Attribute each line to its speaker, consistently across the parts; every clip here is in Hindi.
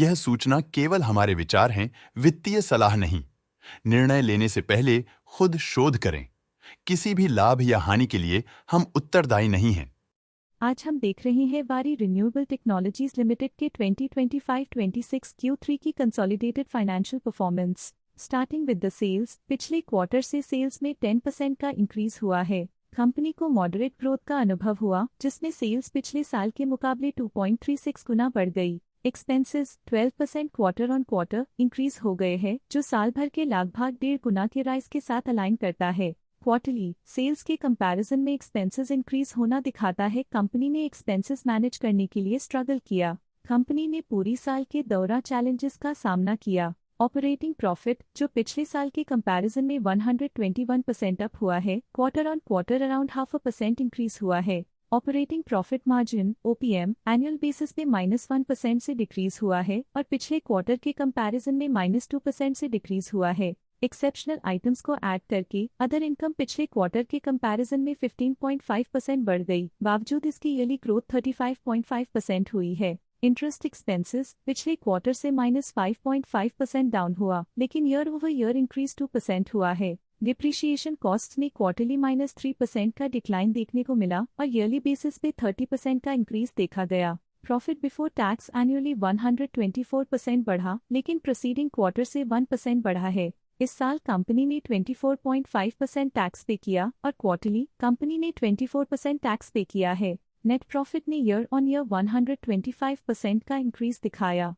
Speaker 1: यह सूचना केवल हमारे विचार हैं, वित्तीय सलाह नहीं। निर्णय लेने से पहले खुद शोध करें। किसी भी लाभ या हानि के लिए हम उत्तरदायी नहीं हैं।
Speaker 2: आज हम देख रहे हैं वारी रिन्यूएबल टेक्नोलॉजीज लिमिटेड के 2025-26 Q3 की consolidated financial performance. Starting with the sales, पिछले क्वार्टर से सेल्स में 10% का इंक्रीज हुआ है। कंपनी को मॉडरेट ग्रोथ का अनुभव हुआ, जिसमें सेल्स पिछले साल के मुकाबले 2.36 गुना बढ़ गई। Expenses 12% quarter on quarter increase हो गए हैं, जो साल भर के लगभग 1.5 गुना के राइज के साथ अलाइन करता है। क्वार्टरली सेल्स के कंपैरिजन में एक्सपेंसेस इंक्रीज होना दिखाता है कंपनी ने एक्सपेंसेस मैनेज करने के लिए स्ट्रगल किया। कंपनी ने पूरी साल के दौरान चैलेंजेस का सामना किया। ऑपरेटिंग प्रॉफिट, जो पिछले साल के कंपैरिजन में 121% अप हुआ है, quarter on quarter around 0.5% increase हुआ है। Operating profit margin OPM annual basis पे -1% से डिक्रीज हुआ है और पिछले क्वार्टर के कंपैरिजन में -2% से डिक्रीज हुआ है। एक्सेप्शनल आइटम्स को ऐड करके अदर इनकम पिछले क्वार्टर के कंपैरिजन में 15.5% बढ़ गई, बावजूद इसकी ईयरली ग्रोथ 35.5% हुई है। इंटरेस्ट एक्सपेंसेस पिछले क्वार्टर से -5.5% डाउन हुआ, लेकिन ईयर ओवर ईयर इंक्रीज 2% हुआ है। डिप्रिशिएशन कॉस्ट में क्वार्टरली -3% का डिक्लाइन देखने को मिला और ईयरली बेसिस पे 30% का इंक्रीज देखा गया। प्रॉफिट बिफोर टैक्स एनुअली 124% बढ़ा, लेकिन प्रीसीडिंग क्वार्टर से 1% बढ़ा है। इस साल कंपनी ने 24.5% टैक्स पे किया और क्वार्टरली कंपनी ने 24% टैक्स पे किया है। नेट प्रॉफिट ने ईयर ऑन ईयर 125% का इंक्रीज दिखाया,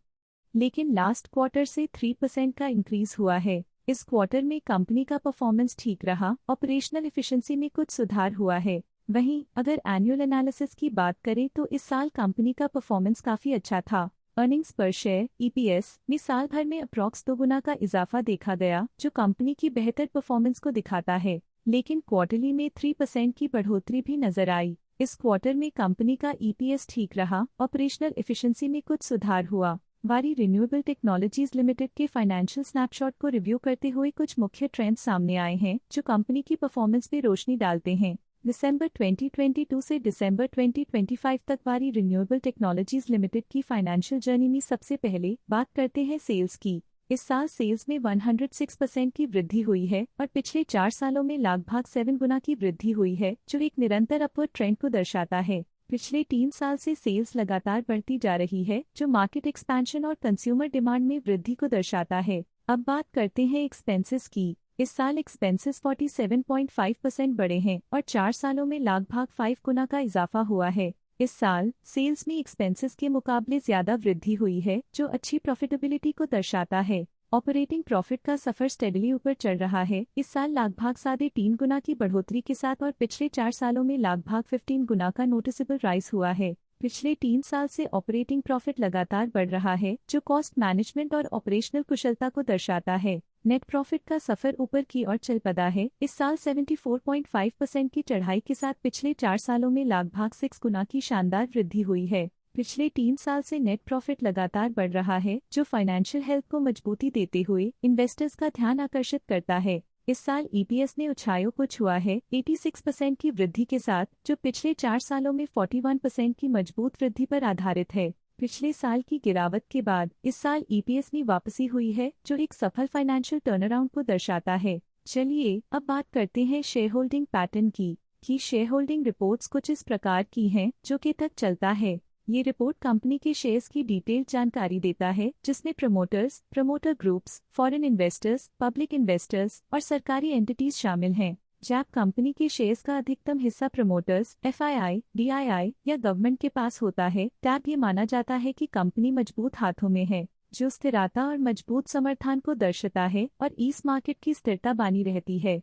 Speaker 2: लेकिन लास्ट क्वार्टर से 3% का इंक्रीज हुआ है। इस क्वार्टर में कंपनी का परफॉर्मेंस ठीक रहा, ऑपरेशनल एफिशिएंसी में कुछ सुधार हुआ है। वहीं अगर एनुअल एनालिसिस की बात करें तो इस साल कंपनी का परफॉर्मेंस काफी अच्छा था। अर्निंग्स पर शेयर EPS में साल भर में अप्रॉक्स 2 गुना का इजाफा देखा गया, जो कंपनी की बेहतर परफॉर्मेंस को दिखाता है। लेकिन क्वार्टरली में 3% की बढ़ोतरी भी नजर आई। इस क्वार्टर में कंपनी का EPS ठीक रहा, ऑपरेशनल एफिशिएंसी में कुछ सुधार हुआ। वारी रिन्यूएबल टेक्नोलॉजीज लिमिटेड के फाइनेंशियल स्नैपशॉट को रिव्यू करते हुए कुछ मुख्य ट्रेंड्स सामने आए हैं, जो कंपनी की परफॉर्मेंस पे रोशनी डालते हैं। दिसंबर 2022 से दिसंबर 2025 तक वारी रिन्यूएबल टेक्नोलॉजीज लिमिटेड की फाइनेंशियल जर्नी में सबसे पहले बात करते हैं सेल्स की। इस साल सेल्स में 106% की वृद्धि हुई है और पिछले 4 सालों में लगभग 7 गुना की वृद्धि हुई है, जो एक निरंतर अपवर्ड ट्रेंड को दर्शाता है। पिछले 3 साल से सेल्स लगातार बढ़ती जा रही है, जो मार्केट एक्सपेंशन और कंज्यूमर डिमांड में वृद्धि को दर्शाता है। अब बात करते हैं एक्सपेंसेस की। इस साल एक्सपेंसेस 47.5% बढ़े हैं और 4 सालों में लगभग 5 गुना का इजाफा हुआ है। इस साल सेल्स में एक्सपेंसेस के मुकाबले ज्यादा वृद्धि हुई है, जो अच्छी प्रॉफिटेबिलिटी को दर्शाता है। ऑपरेटिंग प्रॉफिट का सफर स्टेडली ऊपर चढ़ रहा है। इस साल लगभग 3.5 गुना की बढ़ोतरी के साथ और पिछले 4 सालों में लगभग 15 गुना का नोटिसेबल राइज हुआ है। पिछले 3 साल से ऑपरेटिंग प्रॉफिट लगातार बढ़ रहा है, जो कॉस्ट मैनेजमेंट और ऑपरेशनल कुशलता को दर्शाता है। नेट प्रॉफिट का सफर ऊपर की ओर चल पड़ा है। इस साल 74.5% की चढ़ाई के साथ पिछले 4 सालों में लगभग 6 गुना की शानदार वृद्धि हुई है। पिछले 3 साल से नेट प्रॉफिट लगातार बढ़ रहा है, जो फाइनेंशियल हेल्थ को मजबूती देते हुए इन्वेस्टर्स का ध्यान आकर्षित करता है। इस साल EPS ने ऊंचाइयों को छुआ है 86% की वृद्धि के साथ, जो पिछले 4 सालों में 41% की मजबूत वृद्धि पर आधारित है। पिछले साल की गिरावट के बाद इस साल EPS में वापसी हुई है, जो एक सफल फाइनेंशियल टर्नअराउंड को दर्शाता है। चलिए अब बात करते हैं शेयर होल्डिंग पैटर्न की। शेयर होल्डिंग रिपोर्ट्स कुछ इस प्रकार की हैं, जो के तक चलता है। ये रिपोर्ट कंपनी के शेयर्स की डिटेल्ड जानकारी देता है, जिसमें promoters, promoter groups, foreign investors, public investors और सरकारी एंटिटीज शामिल हैं। जब कंपनी के शेयर्स का अधिकतम हिस्सा प्रमोटर्स, FII, DII या गवर्नमेंट के पास होता है, तब ये माना जाता है कि कंपनी मजबूत हाथों में है, जो स्थिरता और मजबूत समर्थन को दर्शाता है और इस मार्केट की स्थिरता बनी रहती है।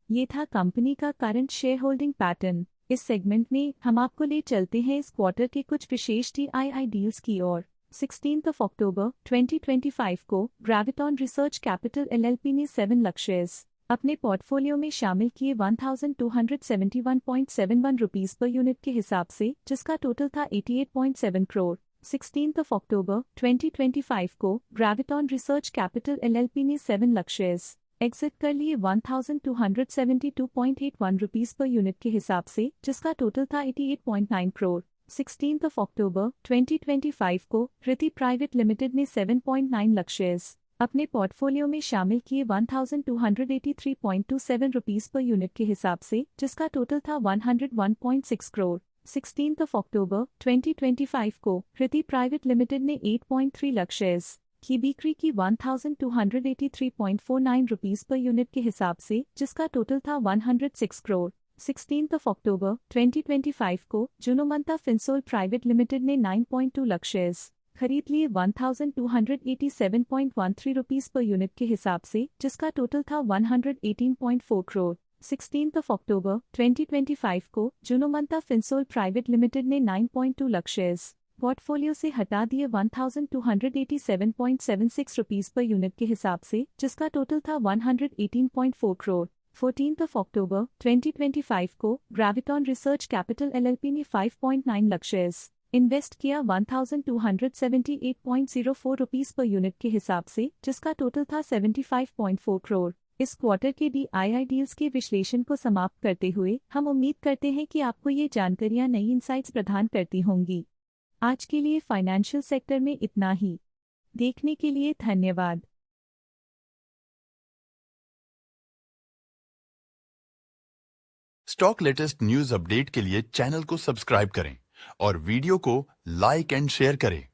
Speaker 2: ये था कंपनी का करंट शेयर होल्डिंग पैटर्न। इस सेगमेंट में हम आपको ले चलते हैं इस क्वार्टर के कुछ विशेष DII डील्स की ओर। 16 अक्टूबर 2025 को ग्रेविटॉन रिसर्च कैपिटल LLP ने 7 लाख शेयर्स अपने पोर्टफोलियो में शामिल किए 1271.71 रुपीस पर यूनिट के हिसाब से, जिसका टोटल था 88.7 करोड़। 16 अक्टूबर 2025 को ग्रेविटॉन रिसर्च कैपिटल LLP ने 7 लाख शेयर्स एग्जिट कर लिए 1272.81 रुपीस पर यूनिट के हिसाब से, जिसका टोटल था 88.9 करोड़। 16th of October 2025 को कृति प्राइवेट लिमिटेड ने 7.9 लाख शेयर्स अपने पोर्टफोलियो में शामिल किए 1283.27 रुपीस पर यूनिट के हिसाब से, जिसका टोटल था 101.6 करोड़। 16th of October 2025 को कृति प्राइवेट लिमिटेड ने 8.3 लाख शेयर्स की बिक्री की 1283.49 रुपीस पर यूनिट के हिसाब से, जिसका टोटल था 106 करोड़। 16th of October 2025 को जुनोमंता फिनसोल प्राइवेट लिमिटेड ने 9.2 लाख शेयर्स खरीद लिए 1287.13 रुपीस पर यूनिट के हिसाब से, जिसका टोटल था 118.4 करोड़। 16th of October 2025 को जुनोमंता फिनसोल प्राइवेट लिमिटेड ने 9.2 लाख शेयर्स पोर्टफोलियो से हटा दिए 1287.76 रुपीस पर यूनिट के हिसाब से, जिसका टोटल था 118.4 करोड़। 14th of October 2025 को ग्रेविटॉन रिसर्च कैपिटल एलएलपी ने 5.9 लाख शेयर्स इन्वेस्ट किया 1278.04 रुपीस पर यूनिट के हिसाब से, जिसका टोटल था 75.4 करोड़। इस क्वार्टर के DII डील्स के विश्लेषण को समाप्त करते हुए हम उम्मीद करते हैं कि आपको ये जानकारियां नई इंसाइट्स प्रदान करती होंगी। आज के लिए फाइनेंशियल सेक्टर में इतना ही। देखने के लिए धन्यवाद।
Speaker 1: स्टॉक लेटेस्ट न्यूज अपडेट के लिए चैनल को सब्सक्राइब करें और वीडियो को लाइक एंड शेयर करें।